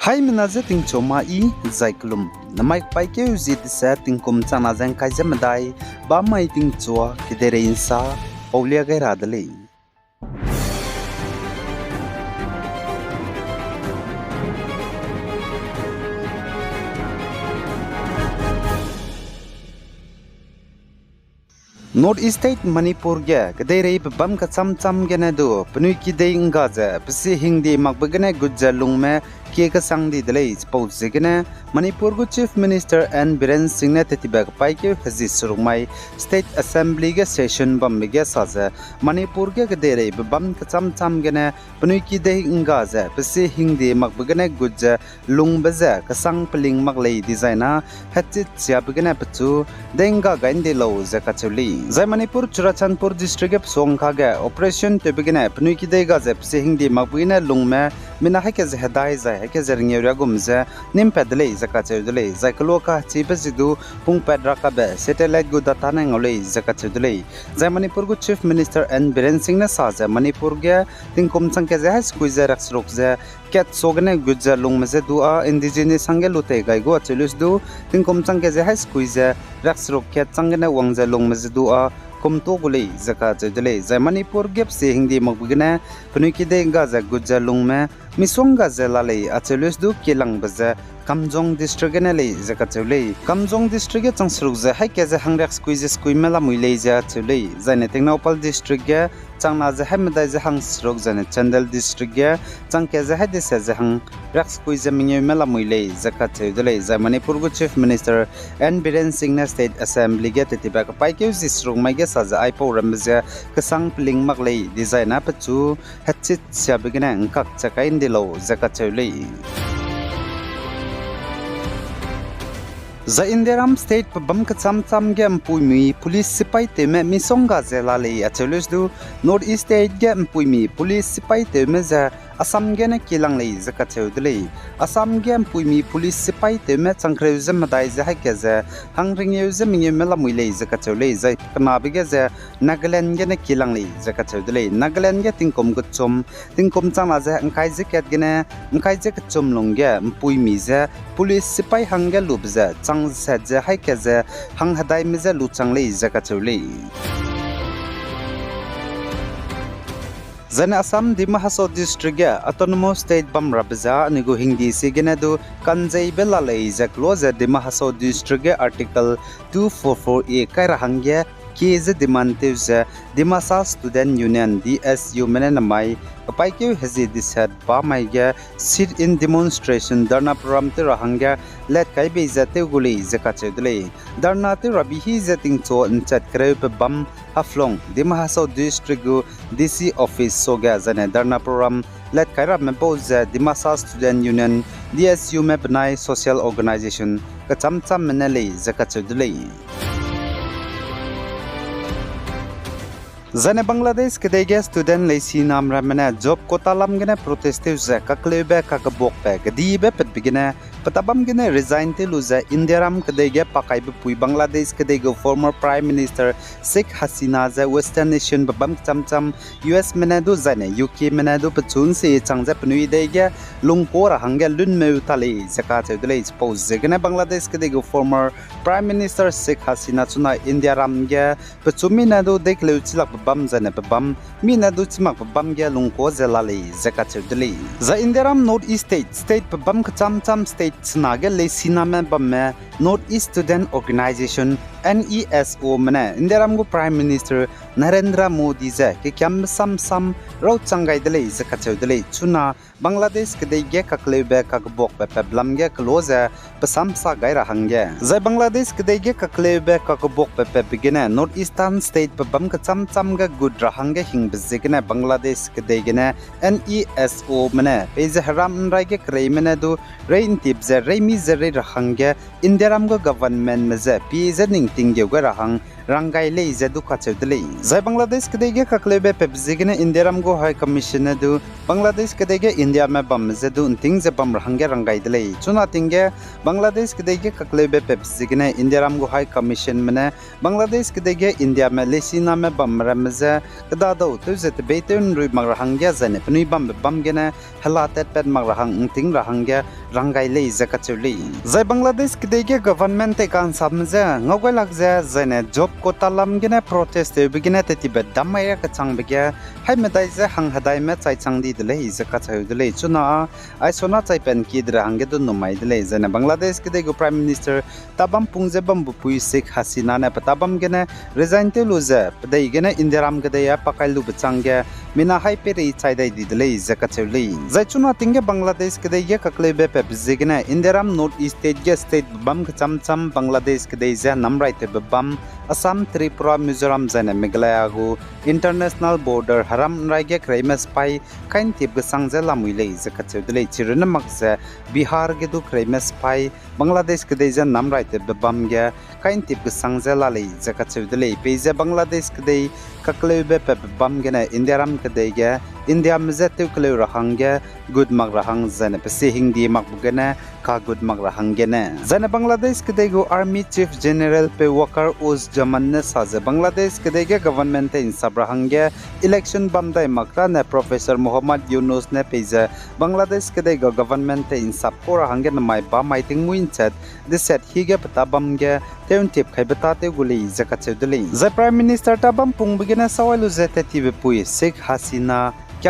Hai minaze ting choma I zaiklum namai paike uzit sa tingkum chana jang kai jamadai ba mai ting chua kidere insa paulia gai radale North East State Manipur ge kadere bam ka cham gena do pnui ki dei nga ja psi hingdi makbagene gujja lungme ke ka sangdi delei pause gena Manipur gu Chief Minister and Biren Singh ne tetibak paike hazi surumai State Assembly ge session bam ge saza Manipur ge kadere bam ka cham gena pnui ki dei nga ja psi hingdi makbagene gujja lungbaza ka sang pling maklei designa hachit siap gena pachu denga gainde lo za ka chuli Zai Manipur Churachandpur district Songkha ge operation to begin pnui ki dei ga zep se hingdi makbuina lungme mina hake ze hedai za hake ze ringya gumze nim pedle zaka chudle zaiklo ka chibezidu pung pedra ka be satellite gu data na ngole zaka chudle Zai Manipur gu Chief Minister and Biren Singh na sa za Manipur ge tingkum changke ze squeeze rax rok ze ket sogne gujja lungme ze du a indigenous sange lute gai go chulus du tingkum changke ze squeeze rax rok ket changene wangze lungme ze du a kumto gulei zaka chudle Zai Manipur gep se hingdi makbugna pnui ki de ga za gujja lungme misonga ze lalei achulus du kelang baza Kamjong district ne le zaka chulei Kamjong district ge changsruk ze haike ze hangrak squeeze mela muilei ja chulei Zaine Technopal district ge changna ze hamdai ze hangsruk zane Chandel district ge changke ze hade se ze hang rak squeeze mingye mela muilei zaka chulei Zai Manipur gu Chief Minister and Biren Singh na State Assembly ge tetibak paike zisruk mai ge saza aipo ramze kasang pling maklei designa pachu hachit siabigena ngkak chakai ndilo zaka chulei Za Indiram State pabam ka cham ge mpui police sipai te me misonga zela le achulus du North East State ge mpui police sipai te me za Assam ge na kilang le zaka chudle Assam ge mpui police sipai te me changkreu zam dai za ha ke za hangring yu zam ngi mela muile zaka chule za kana bi ge za Nagaland ge na kilang le zaka chudle Nagaland ge tingkom tingkom chang la za ngkai je ket ge na ngkai je kchom long ge mpui mi za police sipai hangge lub za chang sa je hai ke za hang hadai mi za lu chang le zaka chule Zana Assam Dima Haso district ge autonomous state bam rabza nigo hindi sigena do kanjai bela le za close Dima Haso district ge article 244A kai rahangya ke ze demantive za Dimasa Student Union DSU menenamai paike hazi disat ba mai ge sit in demonstration darna program te rahangya let kai be za te guli zaka chedle darna te rabi hi za ting cho chat kre pe bam haflong Dima Haso district gu DC office so ga zane darna program let kai rab me po za Dimasa Student Union DSU me banai social organization ka cham menale zaka chedle Zane Bangladesh kedege student leisi namra mena job kota lam gene protestive za kaklebe kakabok pe gadibe pet bigene patabam gene resign te luza Indiaram kedege pakai bepui Bangladesh kedege former Prime Minister Sheikh Hasina za Western Nation babam cham US menadu zane UK menadu pachun se changja pnui dege lungpora hangge lun meu tali zaka chedle suppose gene Bangladesh kedege former Prime Minister Sheikh Hasina chuna Indiaram ge pachumi nadu dekle chilak bam zane bam mina du chimak bam ge lungko zelali zaka chudli za Indiaram North East State bam cham state snage le siname bam me North East Student Organization NESO mane Indiaram go Prime Minister Narendra Modi za ke kyam sam ro changai dele zaka chudli chuna Bangladesh ke ge kaklebe kakbok pe blam ge close pasam sa gai rahangge za Bangladesh ke ge kaklebe kakbok pe begina North Eastern State bam cham ga good rahangge hing bezigna Bangladesh ke degena NESO mane peze haram rai ge krei mane do rain tip za remi zare rahangge Indiaram go government meze peze ning ting ge rahang rangai le za du khachudle za Bangladesh ke ge kaklebe pe bezigna Indiaram go high commissioner do Bangladesh ke ge India में बम ज़ेदु उन्तिंग ज़े बम रहंगे रंगाई दले चुना तिंगे बांग्लादेश के देगे ककले बे पेप्सिगने इंडिया राम गो हाई कमीशन मने बांग्लादेश के देगे इंडिया में लेसीना में बम रमज़े कदादो तो ज़ेत बेतुन रुई मग रहंगे ज़ने पनुई बम गने हलातेट पेट मग रहंग उन्तिंग रहंगे रंगाई ले ज़कचुली ज़े बांग्लादेश के देगे गवर्नमेंट एकान सामज़े ngogoi lakze ज़ने जॉब कोटा लम गने प्रोटेस्ट बिगने तेतिबे दमाया कचांग बिगे हाई मेदाई ज़े हंग हदाई में चाय चांदी दले ज़कचु दले चुना आई सोना चाय पेन की दरहंगे दो नुमाई दले ज़ने बांग्लादेश के देगो प्राइम मिनिस्टर ताबम पुंजे बम बुपुई शेख हसीना ने पताबम गने रिजाइन ते लुजे पदई गने इंदिराम गदे या पकाइलु बचांगे मिना हाई पेरी चाय दाई दिदले ज़कचुली ज़ै चुना तिंगे बांग्लादेश के देगे ककले बे पे बिजिगने इंदिराम नॉर्थ ईस्ट स्टेट बम चम बांग्लादेश के दे ज़े नमराइते बम असम त्रिपुरा मिजोरम ज़ने मेघालय गु इंटरनेशनल बॉर्डर हराम राइगे क्रेमस पाई काइन तिब गसंग जे लामुइले ज़कचु दले चिरन मगजे बिहार के दु क्रेमस पाई बांग्लादेश के दे ज़े नमराइते बम गे काइन तिब गसंग जे लाले ज़कचु दले पेजे बांग्लादेश के दे ककले बे पे बम गने इंदिराम के दे गे इंडिया में ज़ेतु कले रहंगे गुड मग रहंग ज़ने पे हिंदी मग बुगने का गुड मग रहंगे ने ज़ने बांग्लादेश के देगो आर्मी चीफ जनरल पे वकर उस जमन ने साजे बांग्लादेश के देगे गवर्नमेंट इंसाब रहंगे इलेक्शन बमदाई मकरा ने प्रोफेसर मोहम्मद यूनुस ने पेजे बांग्लादेश के देगो गवर्नमेंट इंसाब को रहंगे नमाय बा माइटिंग मुइनसेट दिसेट हिगे पता बमगे तेउन टिप खाइ बताते गुली ज़कचु दले ज़ prime minister Tabam Pung बिगने सवालु ज़ेते Tibet पुई Sheikh Hasina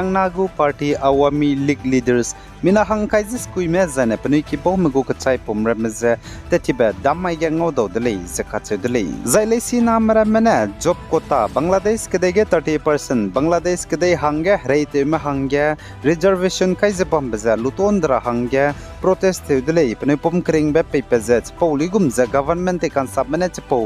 Naga Party Awami League leaders mina hangkai jis kui me zane pnui ki bo mego kachai pomra meze tetibe damai ge ngodo dele zakatse dele zaile sina mara mena job kota Bangladesh ke dege 30% Bangladesh ke de hange reite me hange reservation kai je pom beza lutondra hange protest dele pnui pom kring be pepezet poligum za government e kan sabmene chepo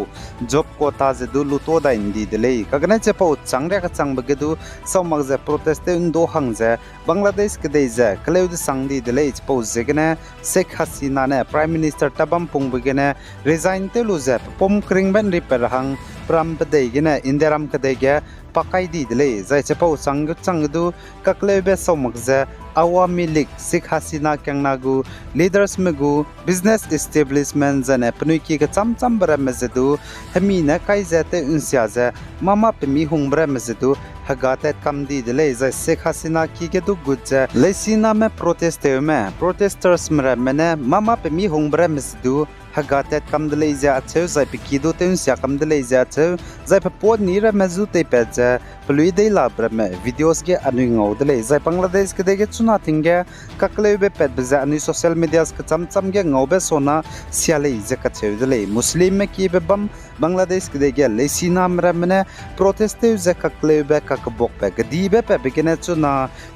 job kota je du luto da indi dele kagne chepo changre ka changbege du somag je protest ndo hangje Bangladesh ke de je kleud sangdi dele chepo zegene Sheikh Hasina ne prime minister tabam pung begene resign te luze pom kring ben repair hang pram bede gene indiram ke de ge pakai di dele zai chepo changdu kaklebe somagje Awami League Sheikh Hasina Naga leaders megu business establishment zane pnui ki cham bara mezedu hamina kai zate unsiaze mama pemi hungbra mezedu hagate kamdi dele zai Sheikh Hasina ki ke du gudje lesina me protesters mra mene mama pemi hungbra mezedu hagate kamdele ja acheu zai pikido te unsia kamdele ja acheu zai pod nira mezu te peje plui de labra me videos ge anu ngodele zai Bangladesh ke de nothing ge kakle be pet beza ani social media ke cham ge ngobe sona siale je ka chewdele muslim me ki be bam Bangladesh ke de ge lesina mra mene protest je kakle be ka bok pe ge di be pe begene chuna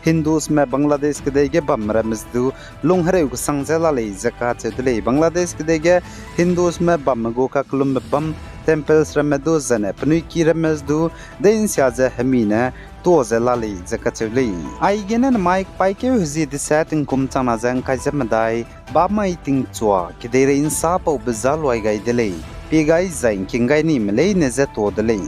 hindus me Bangladesh ke de ge bam ramsdu lunghare ku sangja la le je ka chewdele Bangladesh ke de ge hindus me bam go ka klum bam temples ramedu zane pnui ki ramsdu dein siaje hamina to zelali zakachuli ai genen mic paike huzi de setting kum chana jang kai jamadai ba mai ting chwa kidere insa pau bezal wai gai dele pe gai zain kingai ni mele ne za to dele